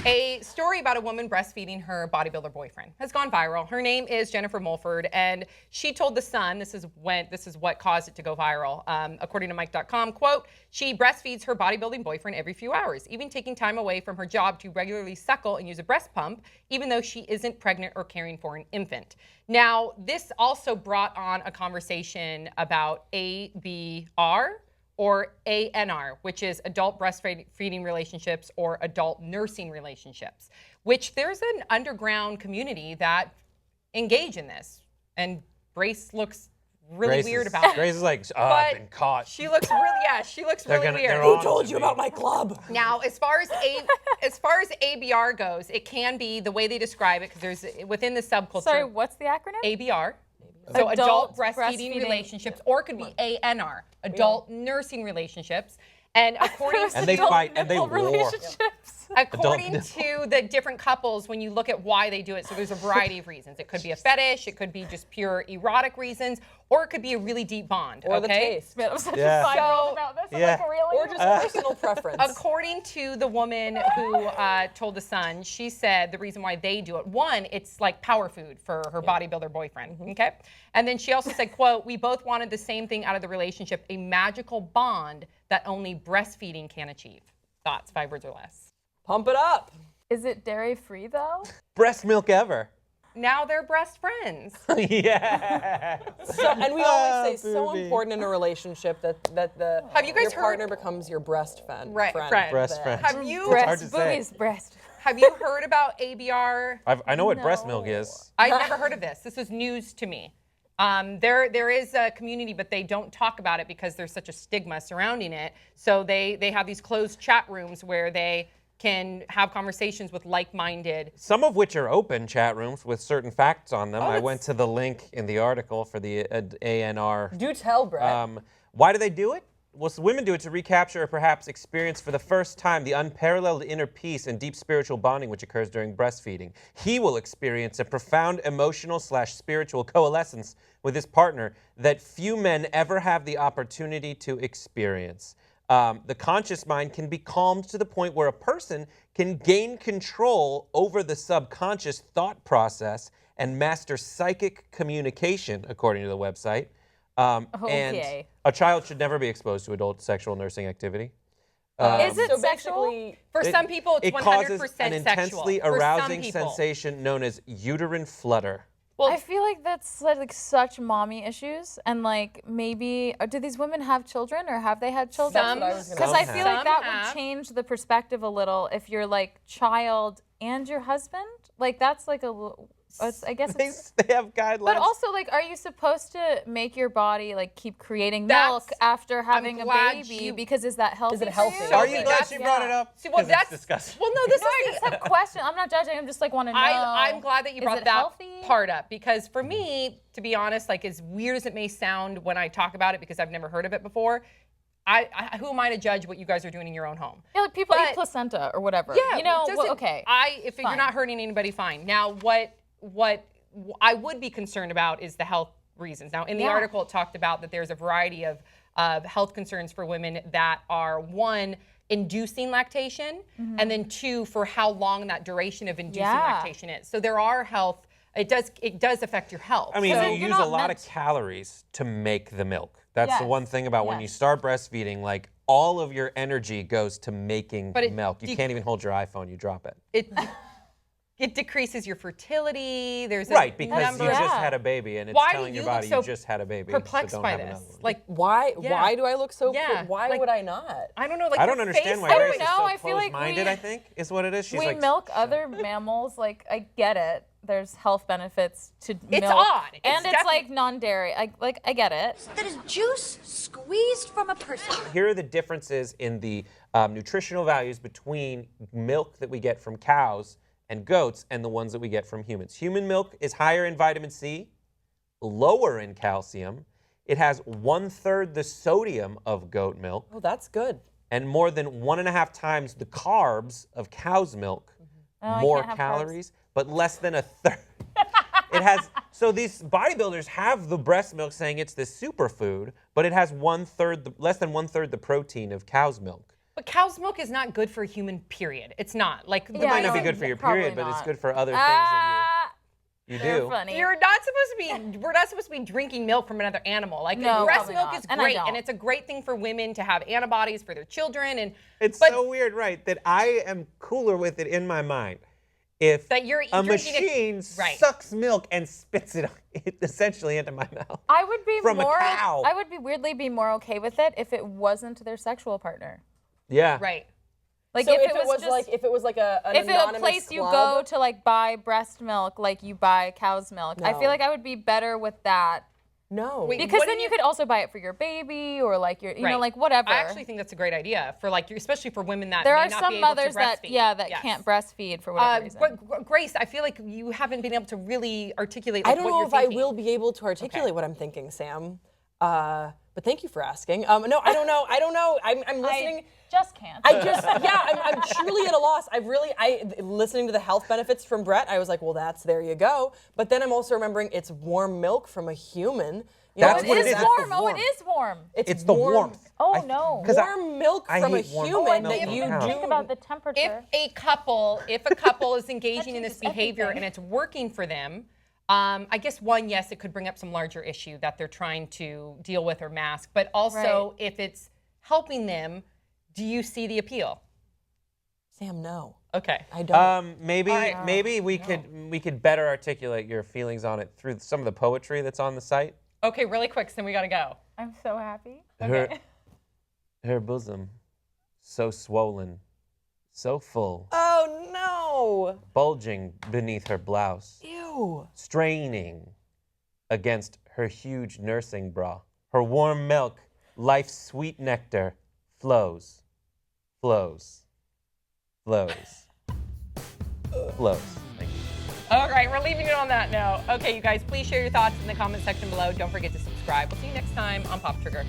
A story about a woman breastfeeding her bodybuilder boyfriend has gone viral. Her name is Jennifer Mulford, and she told The Sun, this is what caused it to go viral. According to Mike.com, quote, she breastfeeds her bodybuilding boyfriend every few hours, even taking time away from her job to regularly suckle and use a breast pump, even though she isn't pregnant or caring for an infant. Now, this also brought on a conversation about ABR, or ANR, which is adult breastfeeding relationships or adult nursing relationships, which there's an underground community that engage in this. And Grace looks really weird about it. Grace is like, I've been caught. She looks really weird. Who told you about my club? Now, as far as ABR goes, it can be the way they describe it, because there's within the subculture. Sorry, what's the acronym? ABR. So adult breastfeeding relationships, or it could be ANR, adult nursing relationships. And according to they fight and they war. According to the different couples, when you look at why they do it, so there's a variety of reasons. It could be a fetish, it could be just pure erotic reasons, or it could be a really deep bond. Or the taste. Man, I'm such a 5-year-old about this. Yeah. I'm like, really? Or just personal preference. According to the woman who told The Sun, she said the reason why they do it, one, it's like power food for her bodybuilder boyfriend, okay? And then she also said, quote, we both wanted the same thing out of the relationship, a magical bond that only breastfeeding can achieve. Thoughts, 5 words or less. Pump it up. Is it dairy-free, though? Breast milk ever. Now they're breast friends. Yeah. And we always say so important in a relationship that Have you guys your partner becomes your breast friend. Right, friend. Breast friend. Have you Breast. have you heard about ABR? I know what breast milk is. I've never heard of this. This is news to me. There is a community, but they don't talk about it because there's such a stigma surrounding it. So they have these closed chat rooms where they can have conversations with like-minded. Some of which are open chat rooms with certain facts on them. I went to the link in the article for the ANR. Do tell, Brett. Why do they do it? Well, so women do it to recapture or perhaps experience for the first time the unparalleled inner peace and deep spiritual bonding which occurs during breastfeeding. He will experience a profound emotional/spiritual coalescence with his partner that few men ever have the opportunity to experience. The conscious mind can be calmed to the point where a person can gain control over the subconscious thought process and master psychic communication, according to the website. And a child should never be exposed to adult sexual nursing activity. Is it sexual? For some people, it's 100% sexual. It causes an intensely arousing sensation known as uterine flutter. Well, I feel like that's like such mommy issues, and like maybe do these women have children or have they had children? Because I feel like that would change the perspective a little if you're like child and your husband. Like that's like I guess they have guidelines. But also, like, are you supposed to make your body like keep creating milk after having a baby? Because is that healthy? Is it healthy? Are you glad she brought it up? Well, that's disgusting. Well, no, this is I just have a question. I'm not judging. I'm just like want to know. I'm glad that you brought that healthy? part up, because for me, to be honest, like as weird as it may sound when I talk about it, because I've never heard of it before, who am I to judge what you guys are doing in your own home? Yeah, like people eat placenta or whatever. Yeah, you know. Okay. If you're not hurting anybody, fine. Now, what I would be concerned about is the health reasons. Now, in the article, it talked about that there's a variety of health concerns for women that are, one, inducing lactation, and then two, for how long that duration of inducing lactation is. So there are health, it does affect your health. I mean, you use a lot of calories to make the milk. That's the one thing about when you start breastfeeding, like all of your energy goes to making milk. You can't even hold your iPhone, you drop it. It decreases your fertility. There's because you just had a baby, and it's telling your body you just had a baby. Perplexed so don't by have this, like why do I look so? Yeah. Why would I not? I don't know. Like I don't understand why Grace is so closed-minded. I think is what it is. She's we milk other mammals. Like I get it. There's health benefits to milk. It's odd. And it's like non-dairy. I get it. That is juice squeezed from a person. Here are the differences in the nutritional values between milk that we get from cows and goats and the ones that we get from humans. Human milk is higher in vitamin C, lower in calcium. It has 1/3 the sodium of goat milk. Oh, that's good. And more than 1.5 times the carbs of cow's milk. More calories, but less than 1/3. It has, so these bodybuilders have the breast milk saying it's this superfood, but it has less than 1/3 the protein of cow's milk. But cow's milk is not good for a human, period. It's not. Like, It might not be good for your period, but it's good for other things that you do. Funny. You're not supposed to be. We're not supposed to be drinking milk from another animal. Like No, breast probably milk not. is And I great, don't. and it's a great thing for women to have antibodies for their children. And It's but so weird, right? That I am cooler with it in my mind if That you're a drinking it- machine right. sucks milk and spits it essentially into my mouth. I would be From a more. cow. I would be weirdly be more okay with it if it wasn't their sexual partner. Yeah. right. Like So if it was just if it was like an if it a anonymous place you club, go to like buy breast milk like you buy cow's milk, I No. feel like I would be better with that no. Wait, because what then do you could also buy it for your baby or like your you know Right. like whatever. I actually think that's a great idea for like, especially for women that there may are not some be able mothers to that breastfeed. that Yes. can't breastfeed for whatever reason. Grace, I feel like you haven't been able to really articulate. I Like, don't what know you're if I thinking. will be able to articulate what I'm thinking, Sam. But thank you for asking. No, I don't know. I don't know. I'm listening. just can't. I'm truly at a loss. Listening to the health benefits from Brett, I was like, well, there you go. But then I'm also remembering it's warm milk from a human. That's it what it is is. warm. It's the it is warm. It's the warmth. Oh, I- no. 'cause Warm milk I from a hate warm human milk that from you a cow. do. Think about the temperature. If a couple is engaging in this changes behavior everything. and it's working for them, I guess one, yes, it could bring up some larger issue that they're trying to deal with or mask. But also, if it's helping them, do you see the appeal? Sam, no. Okay. I don't. Maybe we could better articulate your feelings on it through some of the poetry that's on the site. Okay, really quick, so then we gotta go. I'm so happy. Her bosom, so swollen, so full, Oh no. bulging beneath her blouse, Ew. straining against her huge nursing bra. Her warm milk, life's sweet nectar, flows, flows, flows, flows. Thank you. All right, we're leaving it on that note. Okay, you guys, please share your thoughts in the comment section below. Don't forget to subscribe. We'll see you next time on Pop Trigger.